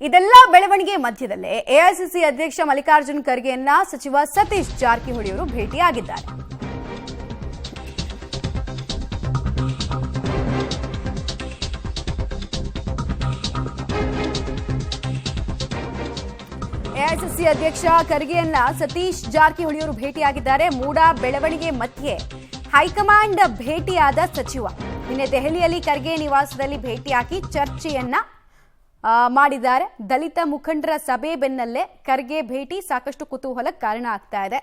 ಇದೆಲ್ಲ ಬೆಳವಣಿಗೆ ಮಧ್ಯದಲ್ಲೇ ಎಐಸಿಸಿ ಅಧ್ಯಕ್ಷ ಮಲ್ಲಿಕಾರ್ಜುನ್ ಖರ್ಗೆಯನ್ನ ಸಚಿವ ಸತೀಶ್ ಜಾರಕಿಹೊಳಿ ಅವರು ಭೇಟಿಯಾಗಿದ್ದಾರೆ. ಎಐಸಿಸಿ ಅಧ್ಯಕ್ಷ ಖರ್ಗೆಯನ್ನ ಸತೀಶ್ ಜಾರಕಿಹೊಳಿ ಅವರು ಭೇಟಿಯಾಗಿದ್ದಾರೆ. ಮೂಡ ಬೆಳವಣಿಗೆ ಮಧ್ಯೆ ಹೈಕಮಾಂಡ್ ಭೇಟಿಯಾದ ಸಚಿವ ನಿನ್ನೆ ದೆಹಲಿಯಲ್ಲಿ ಖರ್ಗೆ ನಿವಾಸದಲ್ಲಿ ಭೇಟಿಯಾಗಿ ಚರ್ಚೆಯನ್ನ ಮಾಡಿದ್ದಾರೆ. ದಲಿತ ಮುಖಂಡರ ಸಭೆ ಬೆನ್ನಲ್ಲೇ ಖರ್ಗೆ ಭೇಟಿ ಸಾಕಷ್ಟು ಕುತೂಹಲಕ್ಕೆ ಕಾರಣ ಆಗ್ತಾ ಇದೆ.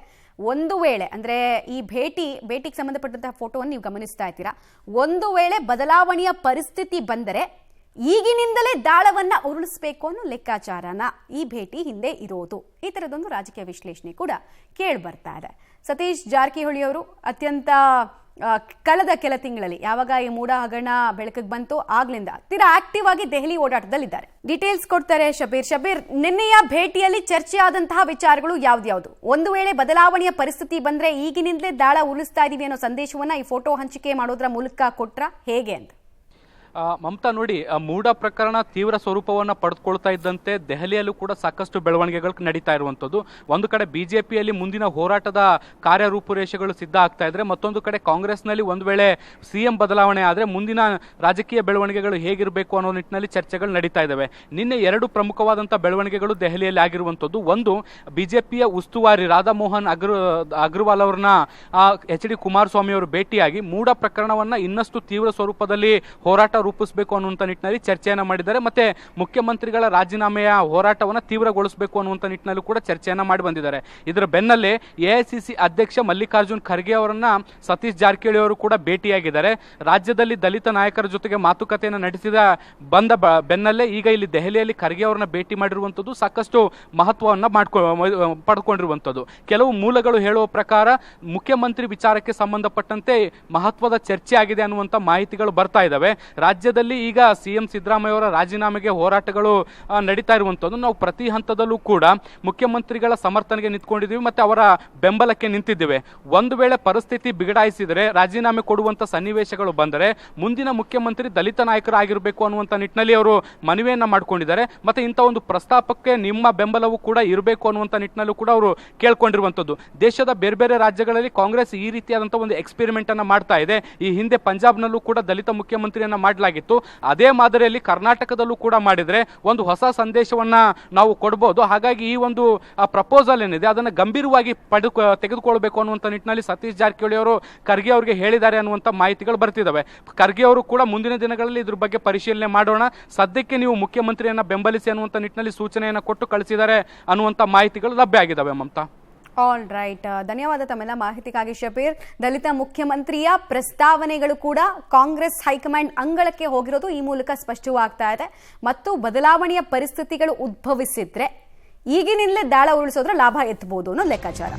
ಒಂದು ವೇಳೆ ಅಂದ್ರೆ ಈ ಭೇಟಿಗೆ ಸಂಬಂಧಪಟ್ಟಂತಹ ಫೋಟೋವನ್ನು ನೀವು ಗಮನಿಸ್ತಾ ಇದ್ದೀರಾ. ಒಂದು ವೇಳೆ ಬದಲಾವಣೆಯ ಪರಿಸ್ಥಿತಿ ಬಂದರೆ ಈಗಿನಿಂದಲೇ ದಾಳವನ್ನ ಉರುಳಿಸಬೇಕು ಅನ್ನೋ ಲೆಕ್ಕಾಚಾರನ ಈ ಭೇಟಿ ಹಿಂದೆ ಇರೋದು. ಈ ತರದೊಂದು ರಾಜಕೀಯ ವಿಶ್ಲೇಷಣೆ ಕೂಡ ಕೇಳಿ ಬರ್ತಾ ಇದೆ. ಸತೀಶ್ ಜಾರಕಿಹೊಳಿ ಅವರು ಅತ್ಯಂತ ಕಳೆದ ಕೆಲ ತಿಂಗಳಲ್ಲಿ ಯಾವಾಗ ಈ ಮೂಡ ಹಗರಣ ಬೆಳಕಿಗೆ ಬಂತು ಆಗ್ಲಿಂದ ತೀರಾ ಆಕ್ಟಿವ್ ಆಗಿ ದೆಹಲಿ ಓಡಾಟದಲ್ಲಿದ್ದಾರೆ. ಡೀಟೇಲ್ಸ್ ಕೊಡ್ತಾರೆ ಶಬೀರ್. ನಿನ್ನೆಯ ಭೇಟಿಯಲ್ಲಿ ಚರ್ಚೆ ಆದಂತಹ ವಿಚಾರಗಳು ಯಾವ್ದ್ಯಾವ್ದು? ಒಂದು ವೇಳೆ ಬದಲಾವಣೆಯ ಪರಿಸ್ಥಿತಿ ಬಂದ್ರೆ ಈಗಿನಿಂದಲೇ ದಾಳ ಉರುಳಿಸ್ತಾ ಇದೀವಿ ಅನ್ನೋ ಸಂದೇಶವನ್ನ ಈ ಫೋಟೋ ಹಂಚಿಕೆ ಮಾಡೋದ್ರ ಮೂಲಕ ಕೊಟ್ರ ಹೇಗೆ ಅಂತ? ಮಮತಾ ನೋಡಿ, ಮೂಡ ಪ್ರಕರಣ ತೀವ್ರ ಸ್ವರೂಪವನ್ನು ಪಡೆದುಕೊಳ್ತಾ ಇದ್ದಂತೆ ದೆಹಲಿಯಲ್ಲೂ ಕೂಡ ಸಾಕಷ್ಟು ಬೆಳವಣಿಗೆಗಳು ನಡೀತಾ ಇರುವಂಥದ್ದು. ಒಂದು ಕಡೆ ಬಿಜೆಪಿಯಲ್ಲಿ ಮುಂದಿನ ಹೋರಾಟದ ಕಾರ್ಯರೂಪುರೇಷೆಗಳು ಸಿದ್ಧ ಆಗ್ತಾ ಇದ್ರೆ, ಮತ್ತೊಂದು ಕಡೆ ಕಾಂಗ್ರೆಸ್ನಲ್ಲಿ ಒಂದು ವೇಳೆ ಸಿಎಂ ಬದಲಾವಣೆ ಆದರೆ ಮುಂದಿನ ರಾಜಕೀಯ ಬೆಳವಣಿಗೆಗಳು ಹೇಗಿರಬೇಕು ಅನ್ನೋ ನಿಟ್ಟಿನಲ್ಲಿ ಚರ್ಚೆಗಳು ನಡೀತಾ ಇದ್ದಾವೆ. ನಿನ್ನೆ ಎರಡು ಪ್ರಮುಖವಾದಂಥ ಬೆಳವಣಿಗೆಗಳು ದೆಹಲಿಯಲ್ಲಿ ಆಗಿರುವಂಥದ್ದು. ಒಂದು, ಬಿಜೆಪಿಯ ಉಸ್ತುವಾರಿ ರಾಧಾಮೋಹನ್ ಅಗ್ರವಾಲ್ ಅವರನ್ನ ಎಚ್ ಡಿ ಕುಮಾರಸ್ವಾಮಿ ಅವರು ಭೇಟಿಯಾಗಿ ಮೂಡ ಪ್ರಕರಣವನ್ನು ಇನ್ನಷ್ಟು ತೀವ್ರ ಸ್ವರೂಪದಲ್ಲಿ ಹೋರಾಟ ರೂಪಿಸಬೇಕು ಅನ್ನುವಂಥ ನಿಟ್ಟಿನಲ್ಲಿ ಚರ್ಚೆಯನ್ನು ಮಾಡಿದ್ದಾರೆ. ಮತ್ತೆ ಮುಖ್ಯಮಂತ್ರಿಗಳ ರಾಜೀನಾಮೆಯ ಹೋರಾಟವನ್ನು ತೀವ್ರಗೊಳಿಸಬೇಕು ಅನ್ನುವಂಥ ನಿಟ್ಟಿನಲ್ಲೂ ಕೂಡ ಚರ್ಚೆಯನ್ನು ಮಾಡಿ ಬಂದಿದ್ದಾರೆ. ಇದರ ಬೆನ್ನಲ್ಲೇ ಎಐಸಿಸಿ ಅಧ್ಯಕ್ಷ ಮಲ್ಲಿಕಾರ್ಜುನ್ ಖರ್ಗೆ ಅವರನ್ನ ಸತೀಶ್ ಜಾರಕಿಹೊಳಿ ಅವರು ಕೂಡ ಭೇಟಿಯಾಗಿದ್ದಾರೆ. ರಾಜ್ಯದಲ್ಲಿ ದಲಿತ ನಾಯಕರ ಜೊತೆಗೆ ಮಾತುಕತೆಯನ್ನು ನಡೆಸಿದ ಬೆನ್ನಲ್ಲೇ ಈಗ ಇಲ್ಲಿ ದೆಹಲಿಯಲ್ಲಿ ಖರ್ಗೆ ಅವರನ್ನ ಭೇಟಿ ಮಾಡಿರುವಂಥದ್ದು ಸಾಕಷ್ಟು ಮಹತ್ವವನ್ನು ಪಡ್ಕೊಂಡಿರುವಂಥದ್ದು. ಕೆಲವು ಮೂಲಗಳು ಹೇಳುವ ಪ್ರಕಾರ ಮುಖ್ಯಮಂತ್ರಿ ವಿಚಾರಕ್ಕೆ ಸಂಬಂಧಪಟ್ಟಂತೆ ಮಹತ್ವದ ಚರ್ಚೆ ಆಗಿದೆ ಅನ್ನುವಂಥ ಮಾಹಿತಿಗಳು ಬರ್ತಾ ಇದ್ದಾವೆ. ರಾಜ್ಯದಲ್ಲಿ ಈಗ ಸಿಎಂ ಸಿದ್ದರಾಮಯ್ಯ ಅವರ ರಾಜೀನಾಮೆಗೆ ಹೋರಾಟಗಳು ನಡೀತಾ ಇರುವಂಥದ್ದು. ನಾವು ಪ್ರತಿ ಹಂತದಲ್ಲೂ ಕೂಡ ಮುಖ್ಯಮಂತ್ರಿಗಳ ಸಮರ್ಥನೆಗೆ ನಿಂತ್ಕೊಂಡಿದ್ದೀವಿ ಮತ್ತು ಅವರ ಬೆಂಬಲಕ್ಕೆ ನಿಂತಿದ್ದೇವೆ. ಒಂದು ವೇಳೆ ಪರಿಸ್ಥಿತಿ ಬಿಗಡಾಯಿಸಿದರೆ, ರಾಜೀನಾಮೆ ಕೊಡುವಂಥ ಸನ್ನಿವೇಶಗಳು ಬಂದರೆ ಮುಂದಿನ ಮುಖ್ಯಮಂತ್ರಿ ದಲಿತ ನಾಯಕರಾಗಿರಬೇಕು ಅನ್ನುವಂಥ ನಿಟ್ಟಿನಲ್ಲಿ ಅವರು ಮನವಿಯನ್ನು ಮಾಡಿಕೊಂಡಿದ್ದಾರೆ. ಮತ್ತು ಇಂಥ ಒಂದು ಪ್ರಸ್ತಾಪಕ್ಕೆ ನಿಮ್ಮ ಬೆಂಬಲವೂ ಕೂಡ ಇರಬೇಕು ಅನ್ನುವಂಥ ನಿಟ್ಟಿನಲ್ಲೂ ಕೂಡ ಅವರು ಕೇಳ್ಕೊಂಡಿರುವಂಥದ್ದು. ದೇಶದ ಬೇರೆ ಬೇರೆ ರಾಜ್ಯಗಳಲ್ಲಿ ಕಾಂಗ್ರೆಸ್ ಈ ರೀತಿಯಾದಂಥ ಒಂದು ಎಕ್ಸ್ಪೆರಿಮೆಂಟ್ ಅನ್ನು ಮಾಡ್ತಾ ಇದೆ. ಈ ಹಿಂದೆ ಪಂಜಾಬ್ನಲ್ಲೂ ಕೂಡ ದಲಿತ ಮುಖ್ಯಮಂತ್ರಿಯನ್ನ ಮಾಡಲಾಗಿತ್ತು. ಅದೇ ಮಾದರಿಯಲ್ಲಿ ಕರ್ನಾಟಕದಲ್ಲೂ ಕೂಡ ಮಾಡಿದ್ರೆ ಒಂದು ಹೊಸ ಸಂದೇಶವನ್ನ ನಾವು ಕೊಡಬಹುದು. ಹಾಗಾಗಿ ಈ ಒಂದು ಪ್ರಪೋಸಲ್ ಏನಿದೆ ಅದನ್ನು ಗಂಭೀರವಾಗಿ ತೆಗೆದುಕೊಳ್ಬೇಕು ಅನ್ನುವಂಥ ನಿಟ್ಟಿನಲ್ಲಿ ಸತೀಶ್ ಜಾರಕಿಹೊಳಿ ಅವರು ಖರ್ಗೆ ಅವರಿಗೆ ಹೇಳಿದ್ದಾರೆ ಅನ್ನುವಂಥ ಮಾಹಿತಿಗಳು ಬರ್ತಿದ್ದಾವೆ. ಖರ್ಗೆ ಅವರು ಕೂಡ ಮುಂದಿನ ದಿನಗಳಲ್ಲಿ ಇದ್ರ ಬಗ್ಗೆ ಪರಿಶೀಲನೆ ಮಾಡೋಣ, ಸದ್ಯಕ್ಕೆ ನೀವು ಮುಖ್ಯಮಂತ್ರಿಯನ್ನ ಬೆಂಬಲಿಸಿ ಅನ್ನುವಂಥ ನಿಟ್ಟಿನಲ್ಲಿ ಸೂಚನೆಯನ್ನು ಕೊಟ್ಟು ಕಳಿಸಿದ್ದಾರೆ ಅನ್ನುವಂಥ ಮಾಹಿತಿಗಳು ಲಭ್ಯ ಆಗಿದ್ದಾವೆ. ಮಮತಾ, ಆಲ್ ರೈಟ್, ಧನ್ಯವಾದ ತಮ್ಮೆಲ್ಲ ಮಾಹಿತಿಗಾಗಿ ಶಬೀರ್. ದಲಿತ ಮುಖ್ಯಮಂತ್ರಿಯ ಪ್ರಸ್ತಾವನೆಗಳು ಕೂಡ ಕಾಂಗ್ರೆಸ್ ಹೈಕಮಾಂಡ್ ಅಂಗಳಕ್ಕೆ ಹೋಗಿರೋದು ಈ ಮೂಲಕ ಸ್ಪಷ್ಟವಾಗ್ತಾ ಇದೆ. ಮತ್ತು ಬದಲಾವಣೆಯ ಪರಿಸ್ಥಿತಿಗಳು ಉದ್ಭವಿಸಿದ್ರೆ ಈಗಿನಿಂದಲೇ ದಾಳ ಉರುಳಿಸೋದ್ರ ಲಾಭ ಎತ್ತಬಹುದು ಅನ್ನೋ ಲೆಕ್ಕಾಚಾರ.